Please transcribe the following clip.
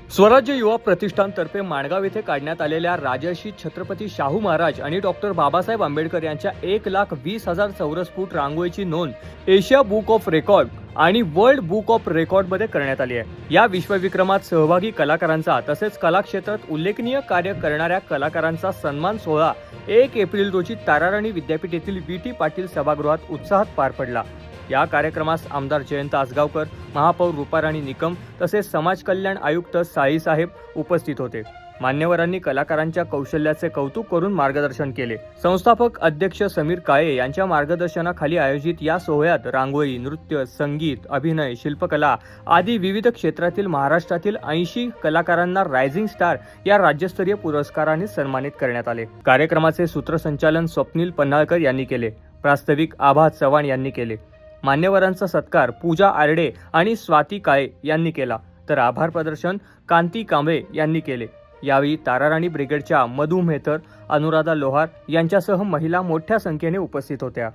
स्वराज्य युवा प्रतिष्ठानतर्फे माणगाव येथे काढण्यात आलेल्या राजर्षी छत्रपती शाहू महाराज आणि डॉक्टर बाबासाहेब आंबेडकर यांच्या 1,20,000 चौरस फूट रांगोळीची नोंद एशिया बुक ऑफ रेकॉर्ड आणि वर्ल्ड बुक ऑफ रेकॉर्डमध्ये करण्यात आली आहे। या विश्वविक्रमात सहभागी कलाकारांचा तसेच कला क्षेत्रात उल्लेखनीय कार्य करणाऱ्या कलाकारांचा सन्मान सोहळा 1 एप्रिल रोजी ताराराणी विद्यापीठ येथील बी.टी. पाटील सभागृहात उत्साहात पार पडला। या कार्यक्रमास आमदार जयंत आसगावकर, महापौर रूपाराणी निकम तसेच समाज कल्याण आयुक्त साईसाहेब उपस्थित होते। मान्यवरांनी कलाकारांच्या कौशल्याचे कौतुक करून मार्गदर्शन केले। संस्थापक अध्यक्ष समीर काळे यांच्या मार्गदर्शनाखाली आयोजित या सोहळ्यात रांगोळी, नृत्य, संगीत, अभिनय, शिल्पकला आदी विविध क्षेत्रातील महाराष्ट्रातील 80 कलाकारांना रायझिंग स्टार या राज्यस्तरीय पुरस्काराने सन्मानित करण्यात आले। कार्यक्रमाचे सूत्रसंचालन स्वप्नील पन्हाळकर यांनी केले। प्रास्ताविक आभा चव्हाण यांनी केले। मान्यवरांचा सत्कार पूजा आरडे आणि स्वाती काळे यांनी केला, तर आभार प्रदर्शन कांती कांबळे यांनी केले। यावेळी ताराराणी ब्रिगेडच्या मधु मेहतर, अनुराधा लोहार यांच्यासह महिला मोठ्या संख्येने उपस्थित होत्या।